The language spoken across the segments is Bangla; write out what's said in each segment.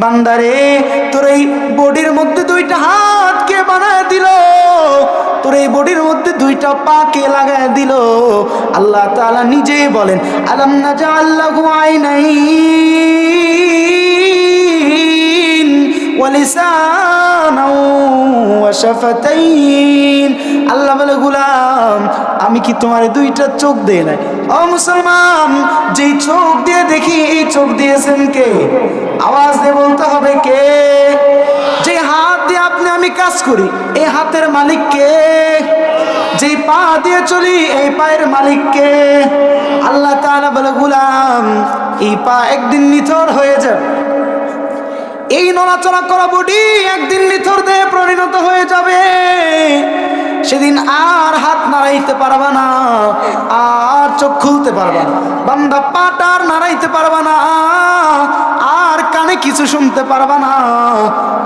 বান্দারে, তোর এই বডির মধ্যে দুইটা হাত কে বানায় দিল? তোর এই বডির মধ্যে দুইটা পা কে লাগায় দিল? আল্লাহ তাআলা নিজেই বলেন, আলাম নাজআল লাহু আইনাইন ওয়া লিসানাও ওয়া শাফাতাইন। আল্লাহ বলে, গোলাম, আমি কি তোমার দুইটা চোখ দেই নাই? ও মুসলমান, যেই চোখ দিয়ে দেখি, এই চোখ দিয়েছেন কে? আওয়াজ দিয়ে বলতে হবে কে? যে হাত দিয়ে আপনি আমি কাজ করি, এই হাতের মালিক কে? যেই পা দিয়ে চলি, এই পায়ের মালিক কে? আল্লাহ তাআলা বলে, গোলাম, এই পা একদিন নিথর হয়ে যাবে, এই নড়াচড়া করা বডি একদিন নিথর দেহে পরিণত হয়ে যাবে। সেদিন আর হাত নাড়াইতে পারবা না, আর চোখ খুলতে পারবা না, বান্দা পাটা আর নাড়াইতে পারবা না, আর কানে কিছু শুনতে পারবা না,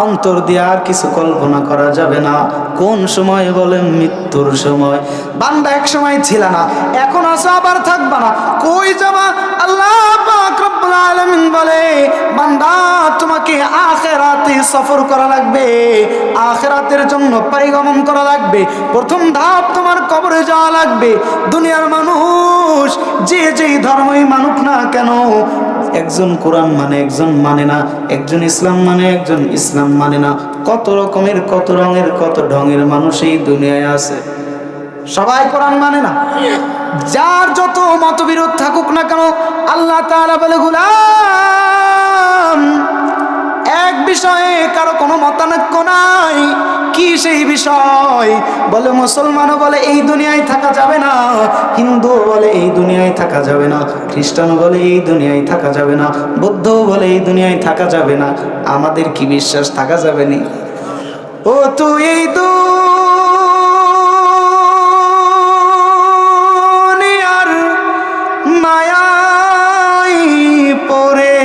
অন্তর দিয়ে আর কিছু কল্পনা করা যাবে না। কোন সময় বলেন? মৃত্যুর সময়। বান্দা এক সময় ছিল না, এখন আসো, আবার থাকবা না, কই যাবা? আল্লাহ পাক রব্বুল আলামিন বলে, বান্দা, তোমাকে আখিরাতে সফর করা লাগবে, আখিরাতের জন্য পরিগমন করা লাগবে। প্রথম ধাপ তোমার কবরে যাওয়া লাগবে। দুনিয়ার মানুষ যে যেই ধর্মই মানুক না কেন, একজন কোরআন মানে, একজন মানে না, একজন ইসলাম মানে, একজন ইসলাম মানে না। কত রকমের, কত রঙের, কত ঢঙের মানুষ এই দুনিয়ায় আছে। সবাই কোরআন মানে না। যার যত মতবিরোধ থাকুক না কেন, আল্লাহ তাআলা বলে, গোলাম, এক বিষয়ে কারো কোনো মতানৈক্য নাই। কি সেই বিষয়? বলে, মুসলমানও বলে এই দুনিয়ায় থাকা যাবে না, হিন্দুও বলে এই দুনিয়ায় থাকা যাবে না, খ্রিস্টানও বলে এই দুনিয়ায় থাকা যাবে না, বৌদ্ধও বলে এই দুনিয়ায় থাকা যাবে না। আমাদের কি বিশ্বাস থাকা যাবে না? ও তুই এই দুনিয়ার মায়ায় পড়ে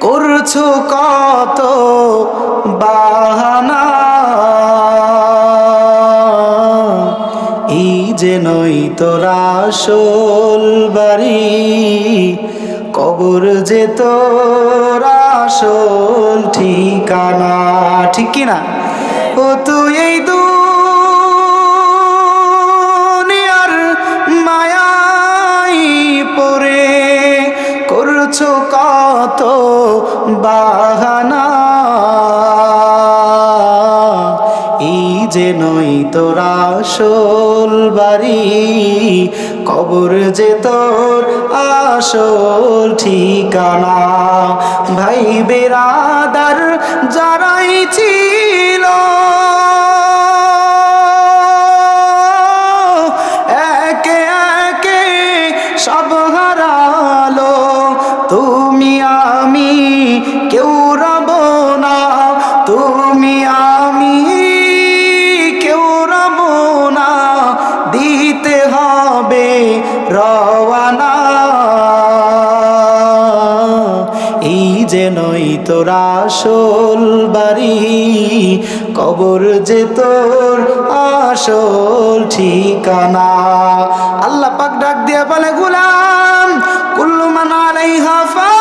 করছো কত বাহানা, এই যে নই তোর আসল বাড়ি, কবর যে তোর আসল ঠিকানা। ঠিক কিনা? ও তুই এই দুনিয়ার মায়ায় পড়ে করছো কত বাহানা, এই যে নই তোর আসল বাড়ি, কবর যে তোর আসল ঠিকানা। ভাই বেরাদার যারাই ছিল, একে একে সব হারালো। তুমি আমি কেউ রব না, তুমি আমি কেউ রব না, দিতে হবে রওয়ানা। এই যে নই তোর আসল বাড়ি, কবর যে তোর আসল ঠিকানা। আল্লাহ পাক ডাক দিয়ে বলে, গোলাম, কুল্লু মান আলাইহা ফান।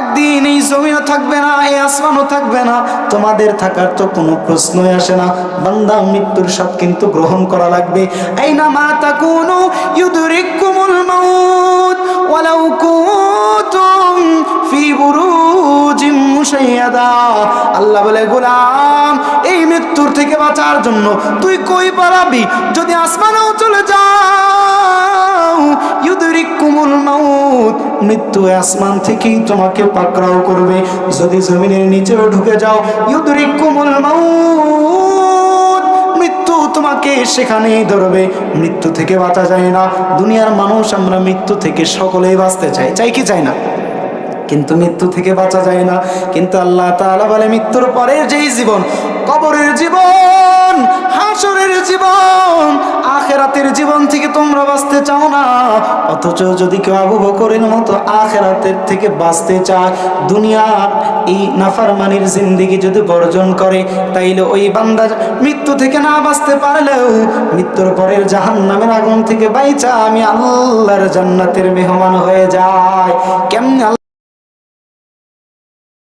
একদিন এই জমিনও থাকবে না, এই আসমানও থাকবে না, তোমাদের থাকার তো কোনো প্রশ্নই আসে না। বান্দা, মৃত্যুর স্বাদ কিন্তু গ্রহণ করা লাগবে। আইনা মা তাকুনু ইউদরিকুমুল মাউত ওয়ালাউ কুনতুম ফি বুরুজিম মুশাইয়াদা। আল্লাহ বলে, গোলাম, এই মৃত্যুর থেকে বাঁচার জন্য তুই কই পালাবি? যদি আসমানেও চলে যাও, ইউদরিকুমুল মাউত, মৃত্যু আসমান থেকেই তোমাকে পাকড়াও করবে। যদি জমিনের নিচেও ঢুকে যাও, ইউদরিকুমুল মাউত, মৃত্যু তোমাকে সেখানেই ধরবে। মৃত্যু থেকে বাঁচা যায় না। দুনিয়ার মানুষ আমরা মৃত্যু থেকে সকলেই বাঁচতে চাই, চাই কি চাই না? কিন্তু মৃত্যু থেকে বাঁচা যায় না। কিন্তু আল্লাহ তাআলা বলে, মৃত্যুর পরের যেই জীবন, কবরের জীবন, হাসরের জীবন, আখিরাতের জীবন থেকে তোমরা বাঁচতে চাও না। অথচ যদি কেউ আবু বকরের মতো আখিরাতের থেকে বাঁচতে চায়, দুনিয়ার এই নাফরমানির জিন্দেগি যদি বর্জন করে, তাইলে ওই বান্দা মৃত্যু মৃত্যু থেকে না বাঁচতে পারলেও মৃত্যুর পরের জাহান্নামের আগুন থেকে বাইচা আমি আল্লাহর জান্নাতের মেহমান হয়ে যাই। কেমনে